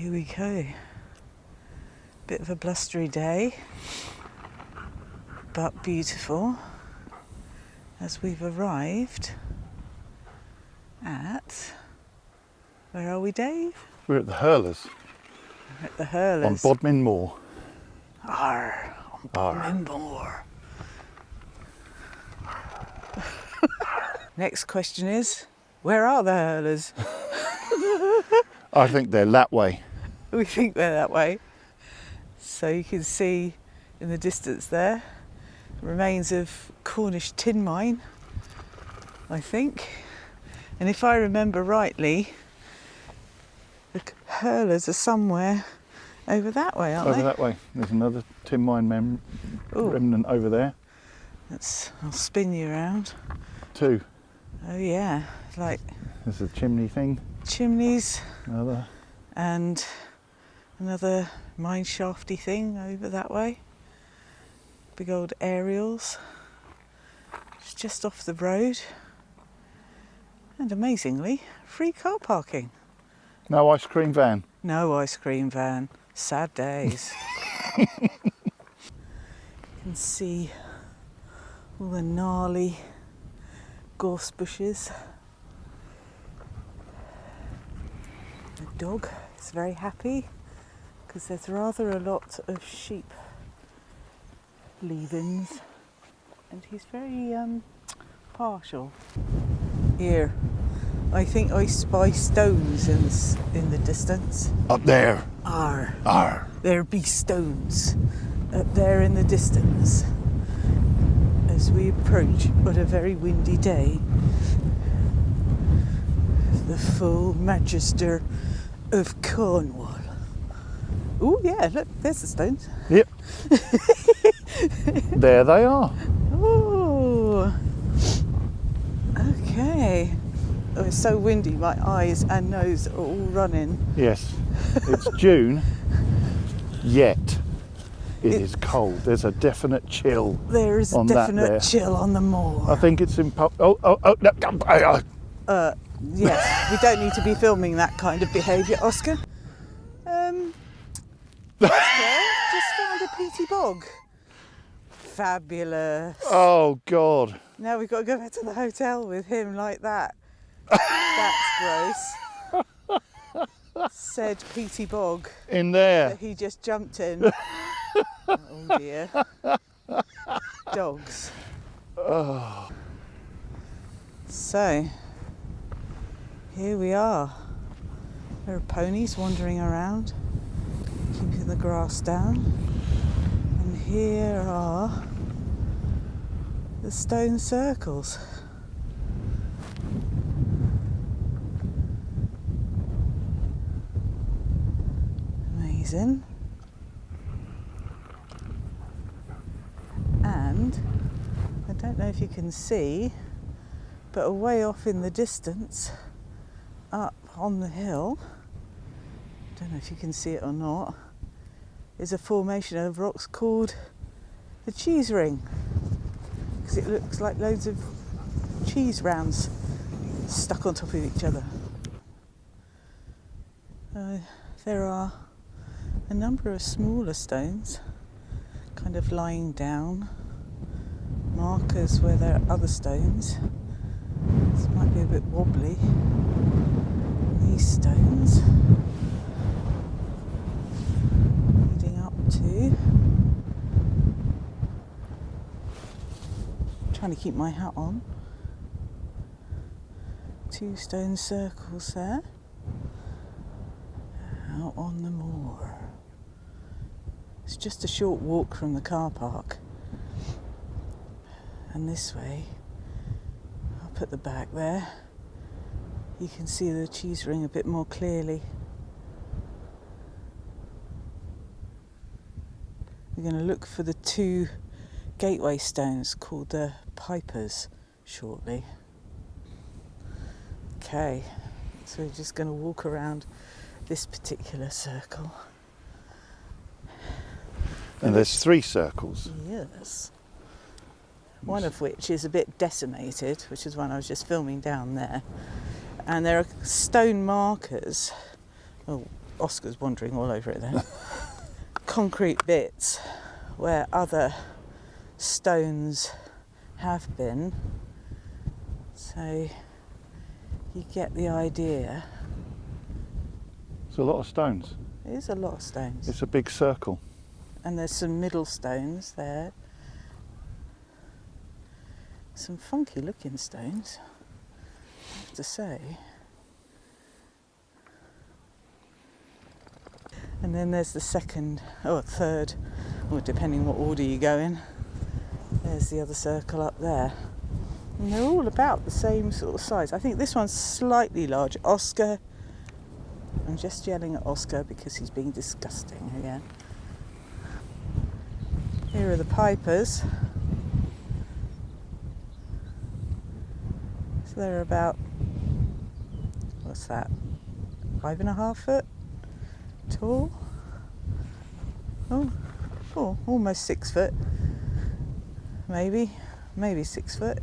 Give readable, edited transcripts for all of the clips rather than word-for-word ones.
Here we go. Bit of a blustery day, but beautiful, as we've arrived at, where are we, Dave? We're at the Hurlers. We're at the Hurlers. On Bodmin Moor. Arr, on Bodmin Moor. Next question is, where are the Hurlers? I think they're that way. We think they're that way. So you can see in the distance there, remains of Cornish tin mine, I think. And if I remember rightly, the Hurlers are somewhere over that way, aren't they? Over that way. There's another tin mine remnant over there. I'll spin you around. Two. Oh yeah, like There's a chimney thing. chimneys. Another. And another mine shafty thing over that way. Big old aerials. It's just off the road. And amazingly, free car parking. No ice cream van. No ice cream van. Sad days. You can see all the gnarly gorse bushes. The dog is very happy because there's rather a lot of sheep leavings and he's very partial. Here, I think I spy stones in the distance. Up there. Arr. There be stones up there in the distance as we approach what a very windy day. The full magister of Cornwall. Oh yeah, look, there's the stones. Yep. There they are. Oh, okay. Oh, it's so windy, my eyes and nose are all running. Yes. It's June, yet it is cold. There's a definite chill. There is a on definite chill on the moor. I think it's Yes, we don't need to be filming that kind of behaviour, Oscar. Oscar just found a peaty bog. Fabulous. Oh God. Now we've got to go back to the hotel with him like that. That's gross. Said peaty bog In there. that he just jumped in. Oh dear. Dogs. Oh. So, here we are. There are ponies wandering around, keeping the grass down. And here are the stone circles. Amazing. And I don't know if you can see, but away off in the distance, up on the hill, don't know if you can see it or not, is a formation of rocks called the cheese ring, because it looks like loads of cheese rounds stuck on top of each other. There are a number of smaller stones kind of lying down, markers where there are other stones. This might be a bit wobbly. These stones leading up to, trying to keep my hat on, 2 stone circles there out on the moor. It's just a short walk from the car park, and this way, up at the back there, you can see the cheese ring a bit more clearly. We're going to look for the 2 gateway stones called the Pipers shortly. Okay, so we're just going to walk around this particular circle. And there's 3 circles. Yes. One of which is a bit decimated, which is one I was just filming down there. And there are stone markers, Oscar's wandering all over it then. Concrete bits where other stones have been. So you get the idea. It's a lot of stones. It is a lot of stones. It's a big circle. And there's some middle stones there. Some funky looking stones, I have to say. And then there's the second, or third, or depending what order you go in. There's the other circle up there. And they're all about the same sort of size. I think this one's slightly larger. Oscar, I'm just yelling at Oscar because he's being disgusting again. Here are the pipers. So they're about, what's that, 5.5 foot tall? Oh, almost 6 foot. Maybe 6 foot.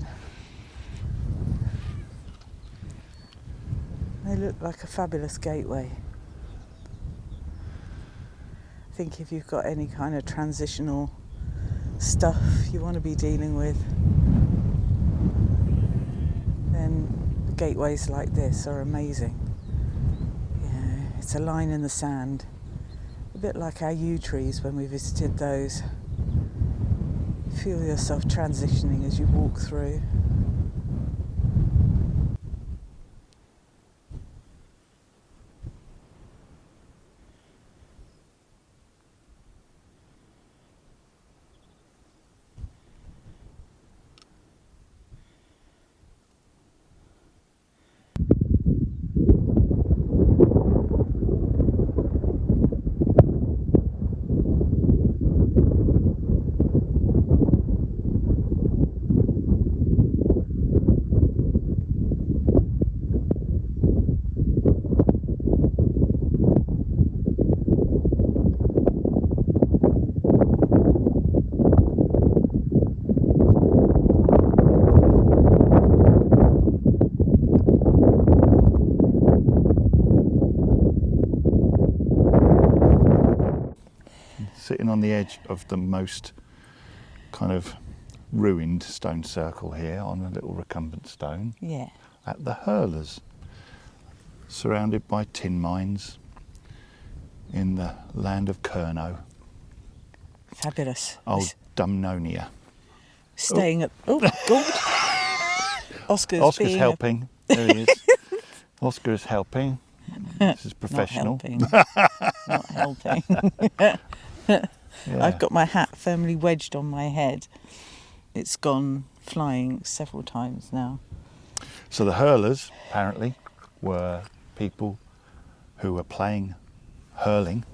They look like a fabulous gateway. I think if you've got any kind of transitional stuff you want to be dealing with, then gateways like this are amazing. Yeah, it's a line in the sand, a bit like our yew trees when we visited those. Feel yourself transitioning as you walk through. Sitting on the edge of the most kind of ruined stone circle here on a little recumbent stone. Yeah. At the Hurlers, surrounded by tin mines in the land of Kerno. Fabulous. Old Dumnonia. Staying at, oh God. Oscar's helping. There he is. Oscar is helping. This is professional. Not helping. Yeah. I've got my hat firmly wedged on my head. It's gone flying several times now. So the Hurlers, apparently, were people who were playing hurling,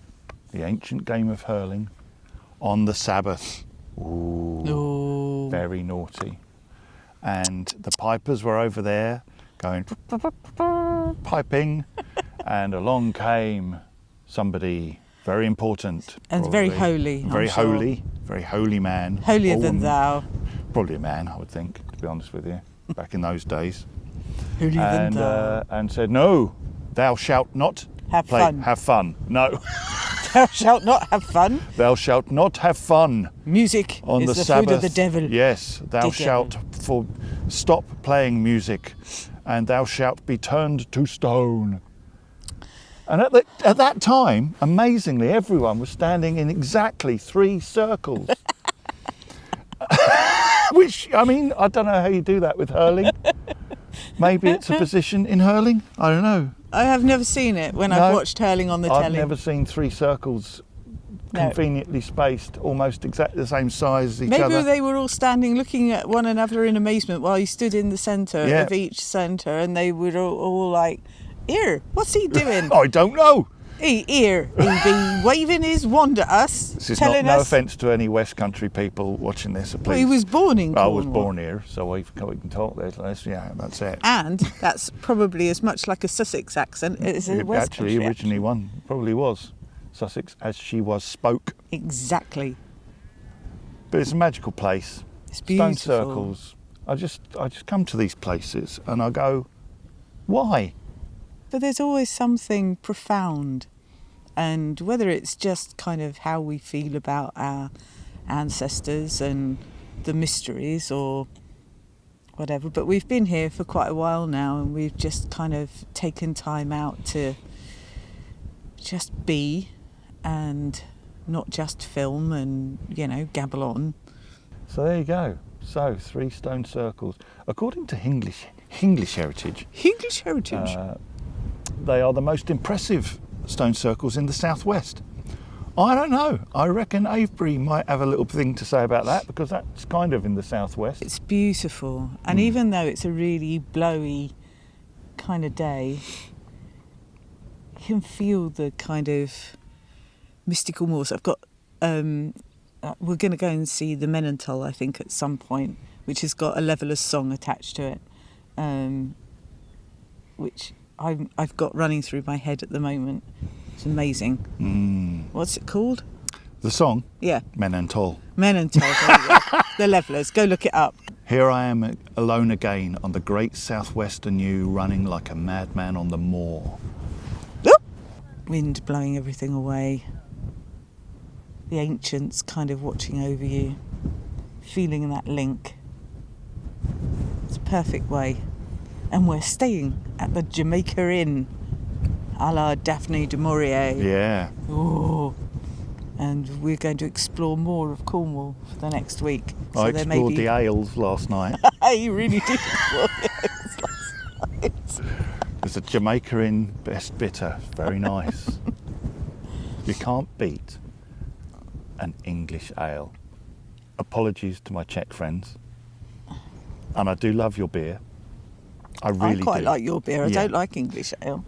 the ancient game of hurling, on the Sabbath. Ooh. Very naughty. And the pipers were over there going piping, and along came somebody very important and probably. Very holy. Very holy man. Holier than thou. Probably a man, I would think, to be honest with you, back in those days. Holier than thou. And said, "No, thou shalt not have fun. No. Thou shalt not have fun. Thou shalt not have fun. Music on is the the Sabbath. food of the devil. Yes, thou shalt stop playing music, and thou shalt be turned to stone." And at that time, amazingly, everyone was standing in exactly 3 circles. Which, I mean, I don't know how you do that with hurling. Maybe it's a position in hurling. I don't know. I have never seen it when I've watched hurling on the telly. I've never seen 3 circles conveniently spaced, almost exactly the same size as each other. Maybe they were all standing looking at one another in amazement while you stood in the centre of each centre, and they were all like, "Here, what's he doing?" I don't know. He be waving his wand at us, This is telling no us. offence to any West Country people watching this, please. Well, he was born in Cornwall. I was born here, so we can talk this. Yeah, that's it. And that's probably as much like a Sussex accent as a West Country Actually, originally one probably was Sussex, as she was spoke. Exactly. But it's a magical place. It's beautiful. Stone circles. I just come to these places and I go, why? But there's always something profound and whether it's just kind of how we feel about our ancestors and the mysteries or whatever, but we've been here for quite a while now, and we've just kind of taken time out to just be and not just film and, gabble on. So there you go. So 3 stone circles. According to English Heritage, English heritage. they are the most impressive stone circles in the southwest. I don't know. I reckon Avebury might have a little thing to say about that, because that's kind of in the southwest. It's beautiful, and even though it's a really blowy kind of day, you can feel the kind of mystical moors. I've got we're going to go and see the Menontal, I think, at some point, which has got a leveller's song attached to it, which I've got running through my head at the moment. It's amazing. What's it called? The song? Yeah. Menontal. Menontal, there you go. The levellers. Go look it up. Here I am alone again on the great southwest anew, running like a madman on the moor. Oop! Wind blowing everything away. The ancients kind of watching over you. Feeling that link. It's a perfect way. And we're staying at the Jamaica Inn, a la Daphne du Maurier. Yeah. Oh. And we're going to explore more of Cornwall for the next week. So I there explored may be... the ales last night. You really did explore the ales last night. There's a Jamaica Inn Best Bitter. Very nice. You can't beat an English ale. Apologies to my Czech friends. And I do love your beer. I really do. I quite like your beer. I Yeah. don't like English ale.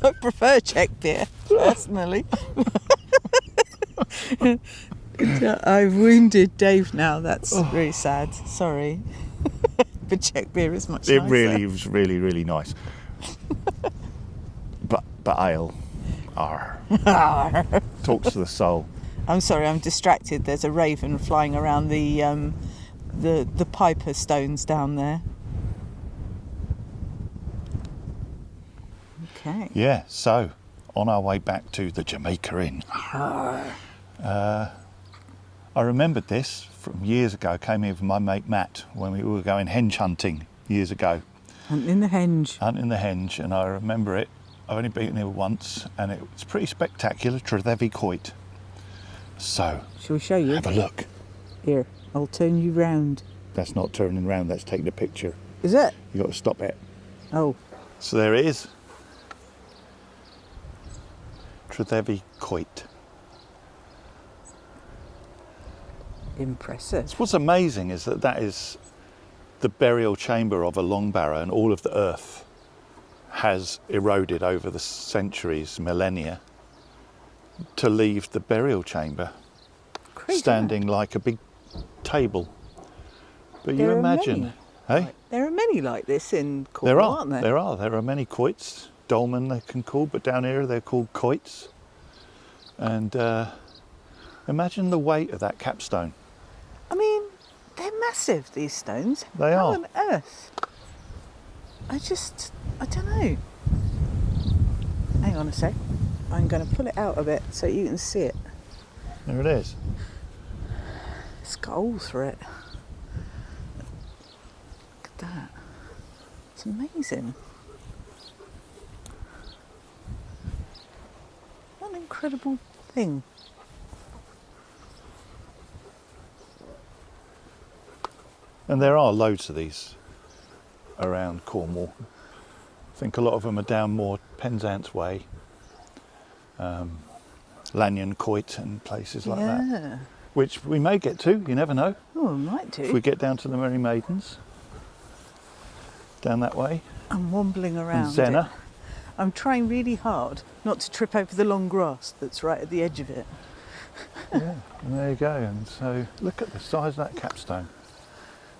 I prefer Czech beer, personally. I've wounded Dave now. That's very sad. Sorry. But Czech beer is much It nicer. really was really, really nice. but ale. Arr. Talks to the soul. I'm sorry, I'm distracted. There's a raven flying around the Piper stones down there. Okay. Yeah, so on our way back to the Jamaica Inn. I remembered this from years ago. Came here with my mate Matt when we were going henge hunting years ago. Hunting the henge. Hunting the henge, and I remember it. I've only been here once, and it's pretty spectacular. Trethevi Coit. So, Shall we show you? have a look. Here, I'll turn you round. That's not turning round, that's taking a picture. Is it? You've got to stop it. Oh. So there it is. Trethevi Coit. Impressive. What's amazing is that is the burial chamber of a long barrow, and all of the earth has eroded over the centuries, millennia, to leave the burial chamber Crazy, standing like a big table. But There you are imagine, many. hey? There are many like this in Cornwall, There are, aren't there? there are many quoits. Dolmen they can call, but down here they're called quoits. And imagine the weight of that capstone. I mean, they're massive, these stones. They How are. on earth? I don't know. Hang on a sec. I'm going to pull it out a bit so you can see it. There it is. It's got holes through it. Look at that. It's amazing. What an incredible thing. And there are loads of these around Cornwall. I think a lot of them are down more Penzance Way, Lanyon Coit and places like that. Yeah. Which we may get to, you never know. Oh, I might do. If we get down to the Merry Maidens, down that way. I'm wobbling around. And Zena. it. I'm trying really hard not to trip over the long grass that's right at the edge of it. Yeah, and there you go. And so look at the size of that capstone.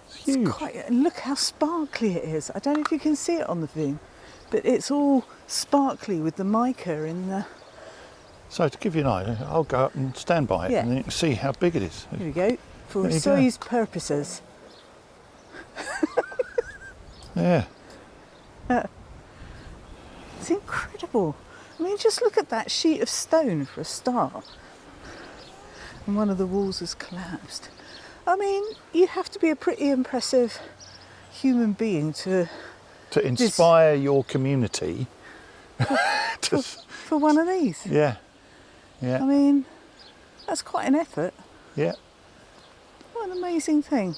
It's It's huge. and look how sparkly it is. I don't know if you can see it on the thing, but it's all sparkly with the mica in the... So to give you an idea, I'll go up and stand by it, Yeah. and then you can see how big it is. Here we go. For There you size purposes. Yeah. It's incredible. I mean, just look at that sheet of stone for a start. And one of the walls has collapsed. I mean, you have to be a pretty impressive human being to inspire your community for one of these. Yeah, yeah. I mean, that's quite an effort. Yeah. What an amazing thing.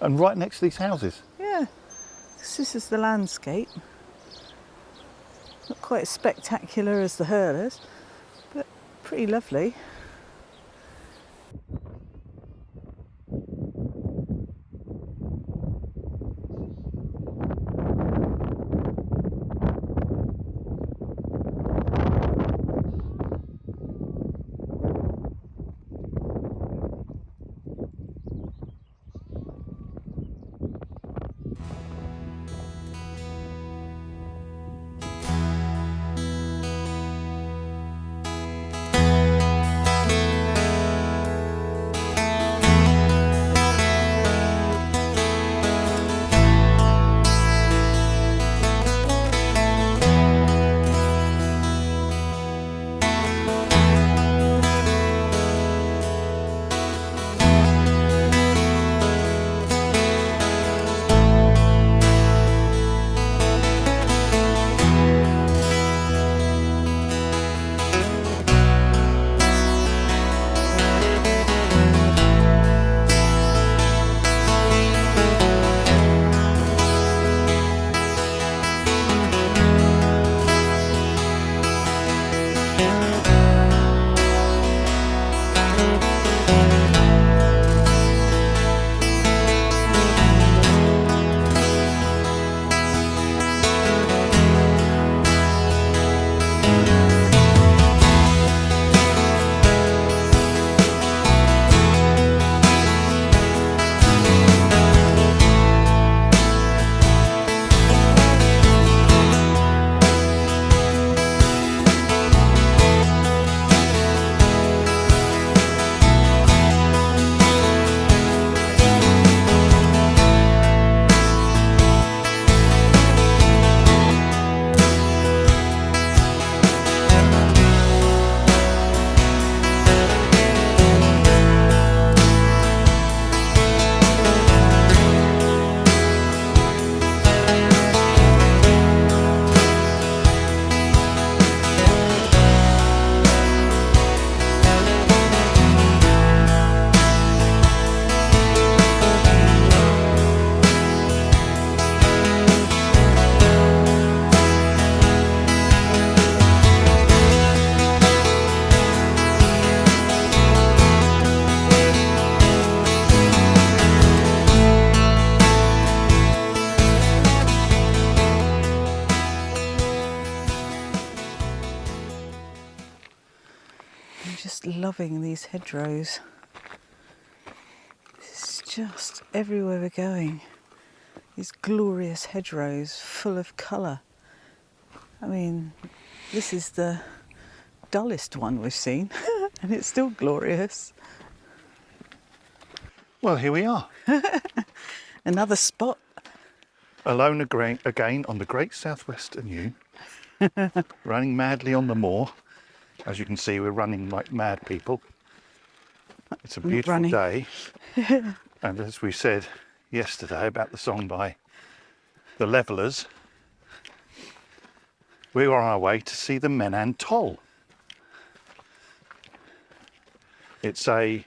And right next to these houses. Yeah. This is the landscape. Not quite as spectacular as the hurlers, but pretty lovely. Just loving these hedgerows. It's just everywhere we're going. These glorious hedgerows full of colour. I mean, this is the dullest one we've seen and it's still glorious. Well, here we are. Another spot. Alone again on the Great Southwestern Yew, running madly on the moor. As you can see, we're running like mad people. It's a beautiful day. And as we said yesterday about the song by the Levellers, we are on our way to see the Mennan Toll. It's a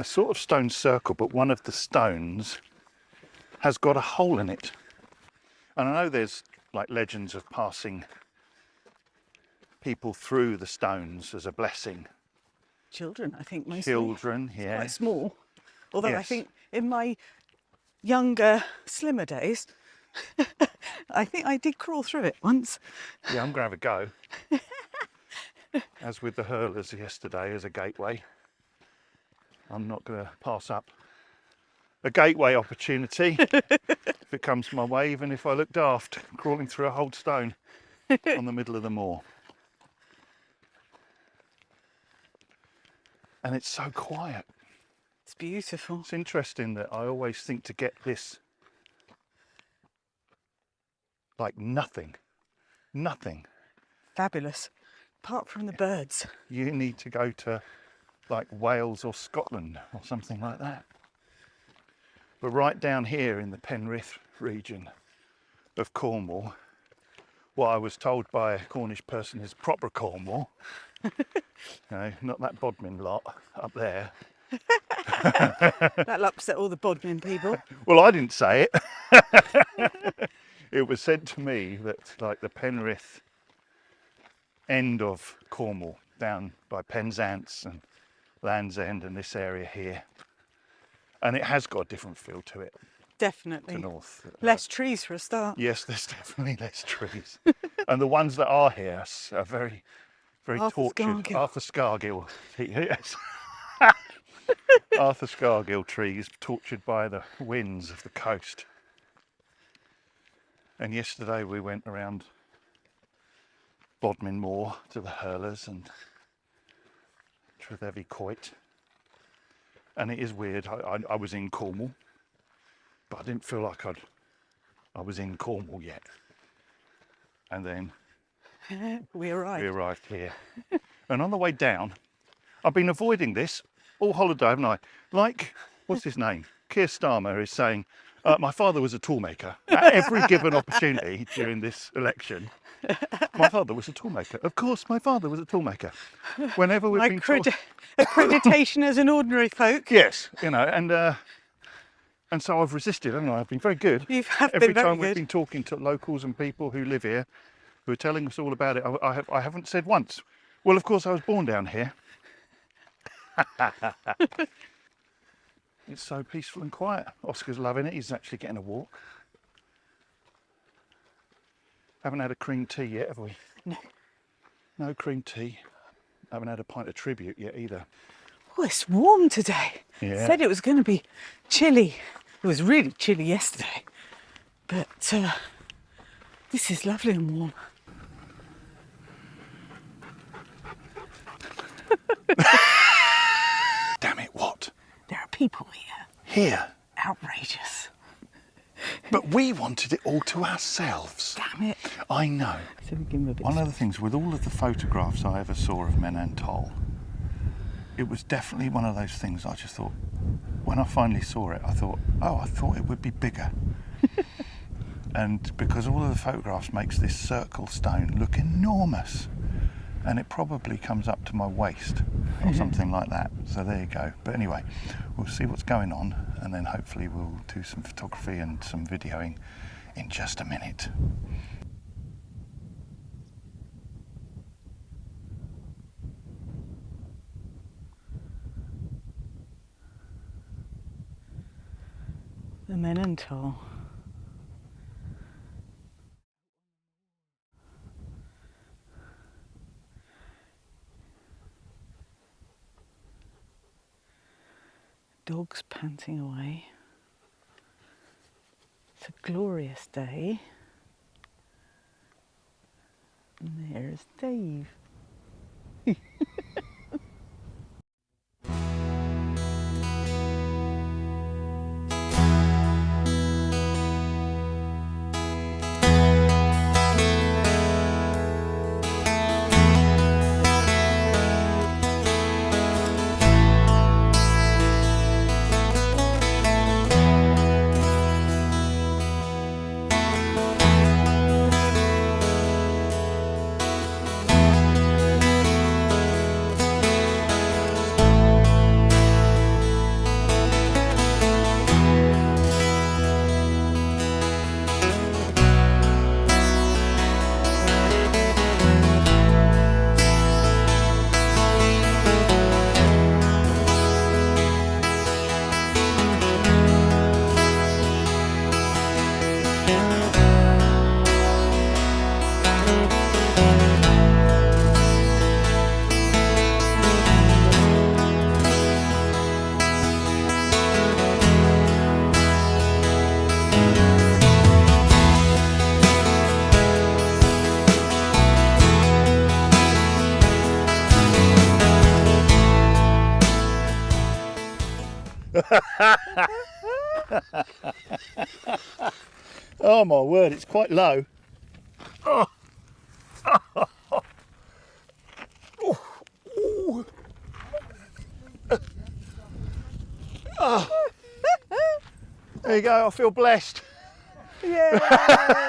sort of stone circle, but one of the stones has got a hole in it. And I know there's like legends of passing people through the stones as a blessing. Children, I think mostly. Children, yeah. Quite small. Although Yes. I think in my younger, slimmer days, I think I did crawl through it once. Yeah, I'm going to have a go. As with the hurlers yesterday as a gateway. I'm not going to pass up a gateway opportunity if it comes my way, even if I look daft, crawling through a whole stone on the middle of the moor. And it's so quiet. It's beautiful. It's interesting that I always think to get this like nothing. Nothing. Fabulous. Apart from the birds. You need to go to like Wales or Scotland or something like that. But right down here in the Penrith region of Cornwall, what I was told by a Cornish person is proper Cornwall. You know, not that Bodmin lot up there. That'll upset all the Bodmin people. Well, I didn't say it. It was said to me that like the Penrith end of Cornwall, down by Penzance and Land's End and this area here, and it has got a different feel to it. Definitely. To north. Less trees for a start. Yes, there's definitely less trees. And the ones that are here are very, very Arthur tortured. Scargill. Arthur Scargill. Yes. Arthur Scargill trees tortured by the winds of the coast. And yesterday we went around Bodmin Moor to the Hurlers and Tretheavy Coit. And it is weird. I was in Cornwall, but I didn't feel like I was in Cornwall yet. And then we arrived here. And on the way down, I've been avoiding this all holiday, haven't I? Like, what's his name? Keir Starmer is saying, my father was a toolmaker. At every given opportunity during this election, my father was a toolmaker. Of course, my father was a toolmaker. Whenever we've been accreditation as an ordinary folk. Yes, you know, and so I've resisted, haven't I? I've been very good. You have Every been very time we've good. been talking to locals and people who live here, who are telling us all about it, I haven't said once, well, of course I was born down here. It's so peaceful and quiet. Oscar's loving it. He's actually getting a walk. Haven't had a cream tea yet, have we? No. No cream tea. Haven't had a pint of tribute yet either. Oh, it's warm today. Yeah. Said it was going to be chilly. It was really chilly yesterday. But this is lovely and warm. Damn it, what? There are people here. Here? Outrageous. But we wanted it all to ourselves. Damn it. I know. So we give him a bit One of the things with all of the photographs I ever saw of Menantoll, it was definitely one of those things I just thought, when I finally saw it, I thought, oh, I thought it would be bigger. And because all of the photographs makes this circle stone look enormous. And it probably comes up to my waist or something like that. So there you go. But anyway, we'll see what's going on, and then hopefully we'll do some photography and some videoing in just a minute. The Menantoll. Dogs panting away. It's a glorious day. And there's Dave. Oh my word, it's quite low. There you go, I feel blessed. Yeah.